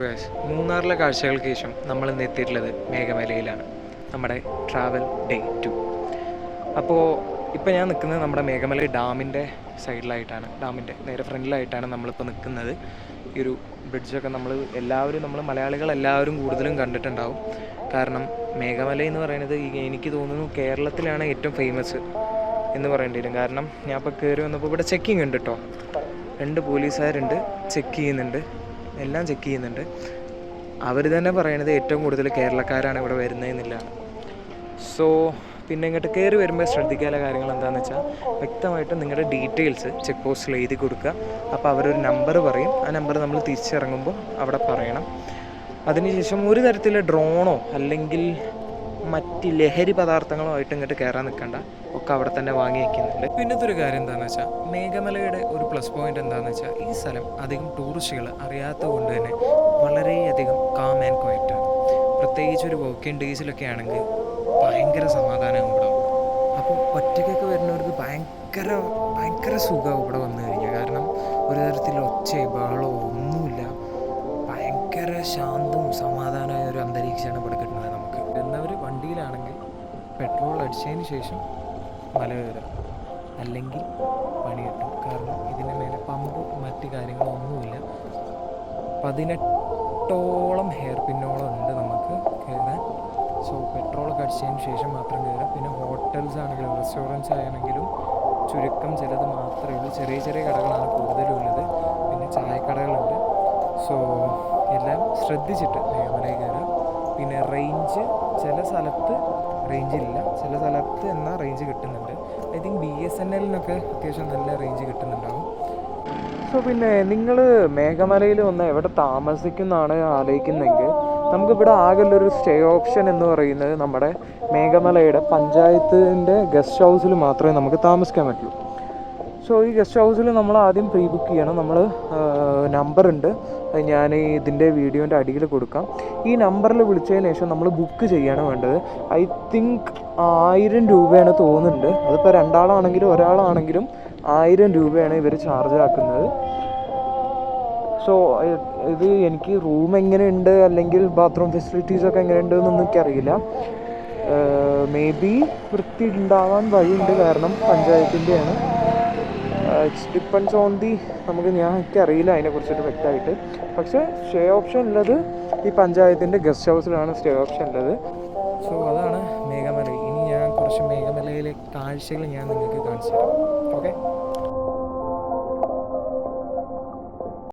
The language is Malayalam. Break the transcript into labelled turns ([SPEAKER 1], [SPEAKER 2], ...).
[SPEAKER 1] മൂന്നാറിലെ കാഴ്ചകൾക്ക് ശേഷം നമ്മൾ ഇന്ന് എത്തിയിട്ടുള്ളത് മേഘമലയിലാണ്, നമ്മുടെ ട്രാവൽ ഡേ 2. അപ്പോൾ ഇപ്പോൾ ഞാൻ നിൽക്കുന്നത് നമ്മുടെ മേഘമല ഡാമിൻ്റെ സൈഡിലായിട്ടാണ്, ഡാമിൻ്റെ നേരെ ഫ്രണ്ടിലായിട്ടാണ് നമ്മളിപ്പോൾ നിൽക്കുന്നത്. ഈ ഒരു ബ്രിഡ്ജൊക്കെ നമ്മൾ മലയാളികളെല്ലാവരും കൂടുതലും കണ്ടിട്ടുണ്ടാവും. കാരണം മേഘമല എന്ന് പറയുന്നത് എനിക്ക് തോന്നുന്നു കേരളത്തിലാണ് ഏറ്റവും ഫേമസ് എന്ന് പറയേണ്ടി വരും. കാരണം ഞാൻ ഇപ്പോൾ കയറി വന്നപ്പോൾ ഇവിടെ ചെക്കിങ് ഉണ്ട് കേട്ടോ, 2 പോലീസുകാരുണ്ട്, എല്ലാം ചെക്ക് ചെയ്യുന്നുണ്ട്. അവർ തന്നെ പറയണത് ഏറ്റവും കൂടുതൽ കേരളക്കാരാണ് ഇവിടെ വരുന്നതെന്നില്ല. സോ പിന്നെ ഇങ്ങോട്ട് കയറി വരുമ്പോൾ ശ്രദ്ധിക്കാനുള്ള കാര്യങ്ങൾ എന്താണെന്ന് വെച്ചാൽ, വ്യക്തമായിട്ട് നിങ്ങളുടെ ഡീറ്റെയിൽസ് ചെക്ക് പോസ്റ്റിൽ എഴുതി കൊടുക്കുക. അപ്പോൾ അവരൊരു നമ്പർ പറയും, ആ നമ്പർ നമ്മൾ തിരിച്ചിറങ്ങുമ്പോൾ അവിടെ പറയണം. അതിനുശേഷം ഒരു തരത്തിലുള്ള ഡ്രോണോ അല്ലെങ്കിൽ മറ്റ് ലഹരി പദാർത്ഥങ്ങളോ ആയിട്ട് ഇങ്ങോട്ട് കയറാൻ നിൽക്കണ്ട, ഒക്കെ അവിടെ തന്നെ വാങ്ങി വയ്ക്കുന്നുണ്ട്. പിന്നത്തെ ഒരു കാര്യം എന്താണെന്ന് വെച്ചാൽ, മേഘമലയുടെ ഒരു പ്ലസ് പോയിന്റ് എന്താണെന്ന് വെച്ചാൽ, ഈ സ്ഥലം അധികം ടൂറിസ്റ്റുകൾ അറിയാത്തത് കൊണ്ട് തന്നെ വളരെയധികം കാം ആൻഡ് ക്വയറ്റാണ്. പ്രത്യേകിച്ച് ഒരു വർക്കിംഗ് ഡേയ്സിലൊക്കെ ആണെങ്കിൽ ഭയങ്കര സമാധാനമാകും ഇവിടെ. അപ്പോൾ ഒറ്റയ്ക്കൊക്കെ വരുന്നവർക്ക് ഭയങ്കര സുഖമാവും ഇവിടെ വന്നു കഴിഞ്ഞാൽ. കാരണം ഒരു തരത്തിലുള്ള ഒച്ചയോ ബഹളമോ ഒന്നുമില്ല, ഭയങ്കര ശാന്തവും സമാധാനമായ ഒരു അന്തരീക്ഷമാണ് ഇവിടെ കിട്ടുന്നത് നമുക്ക്. എന്നവർ വണ്ടിയിലാണെങ്കിൽ പെട്രോൾ അടിച്ചതിന് ശേഷം മല കയറുക, അല്ലെങ്കിൽ പണി കിട്ടും. കാരണം ഇതിൻ്റെ മേലെ പമ്പ് മറ്റ് കാര്യങ്ങളൊന്നുമില്ല. 18ഓളം ഹെയർ പിന്നോളം ഉണ്ട് നമുക്ക് കയറാൻ. സോ പെട്രോളൊക്കെ അടിച്ചതിന് ശേഷം മാത്രം കയറാം. പിന്നെ ഹോട്ടൽസ് ആണെങ്കിലും റെസ്റ്റോറൻറ്റ്സ് ആണെങ്കിലും ചുരുക്കം ചിലത് മാത്രമേ ഉള്ളൂ. ചെറിയ കടകളാണ് കൂടുതലും ഉള്ളത്. പിന്നെ ചായക്കടകളുണ്ട്. സോ എല്ലാം ശ്രദ്ധിച്ചിട്ട് മേഘമലയിൽ കയറാം. പിന്നെ റേഞ്ച് ചില സ്ഥലത്ത് റേഞ്ചില്ല, ചില സ്ഥലത്ത് എന്നാൽ റേഞ്ച് കിട്ടുന്നുണ്ട്. ഐ തിങ്ക് BSNLനൊക്കെ അത്യാവശ്യം നല്ല റേഞ്ച് കിട്ടുന്നുണ്ടാവും. സോ പിന്നെ നിങ്ങൾ മേഘമലയിൽ വന്ന് എവിടെ താമസിക്കുന്നതാണ് ആലോചിക്കുന്നതെങ്കിൽ, നമുക്കിവിടെ ആകെയുള്ളൊരു സ്റ്റേ ഓപ്ഷൻ എന്ന് പറയുന്നത് നമ്മുടെ മേഘമലയുടെ പഞ്ചായത്തിൻ്റെ ഗസ്റ്റ് ഹൗസിൽ മാത്രമേ നമുക്ക് താമസിക്കാൻ പറ്റുള്ളൂ. സോ ഈ ഗസ്റ്റ് ഹൗസിൽ നമ്മൾ ആദ്യം പ്രീ ബുക്ക് ചെയ്യണം. നമ്മൾ നമ്പറുണ്ട്, ഞാൻ ഇതിൻ്റെ വീഡിയോൻ്റെ അടിയിൽ കൊടുക്കാം. ഈ നമ്പറിൽ വിളിച്ചതിന് ശേഷം നമ്മൾ ബുക്ക് ചെയ്യാണ് വേണ്ടത്. ഐ തിങ്ക് 1000 രൂപയാണ് തോന്നുന്നുണ്ട്. അതിപ്പോൾ 2 ആളാണെങ്കിലും ഒരാളാണെങ്കിലും 1000 രൂപയാണ് ഇവർ ചാർജ് ആക്കുന്നത്. സോ ഇത് എനിക്ക് റൂം എങ്ങനെയുണ്ട് അല്ലെങ്കിൽ ബാത്റൂം ഫെസിലിറ്റീസൊക്കെ എങ്ങനെയുണ്ട് എന്നൊന്നും എനിക്കറിയില്ല. മേ ബി വൃത്തി ഉണ്ടാവാൻ വഴിയുണ്ട്, കാരണം പഞ്ചായത്തിൻ്റെയാണ്. ഇറ്റ്സ് ഡിപ്പെൻഡ്സ് ഓൺ ദി എനിക്കറിയില്ല അതിനെക്കുറിച്ചിട്ട് വ്യക്തമായിട്ട്. പക്ഷേ സ്റ്റേ ഓപ്ഷൻ ഉള്ളത് ഈ പഞ്ചായത്തിൻ്റെ ഗസ്റ്റ് ഹൗസിലാണ് സ്റ്റേ ഓപ്ഷൻ ഉള്ളത്. സോ അതാണ് മേഘമല. ഇനി ഞാൻ കുറച്ച് മേഘമലയിലെ കാഴ്ചകൾ ഞാൻ നിങ്ങൾക്ക് കാണിച്ചു തരാം. ഓക്കെ.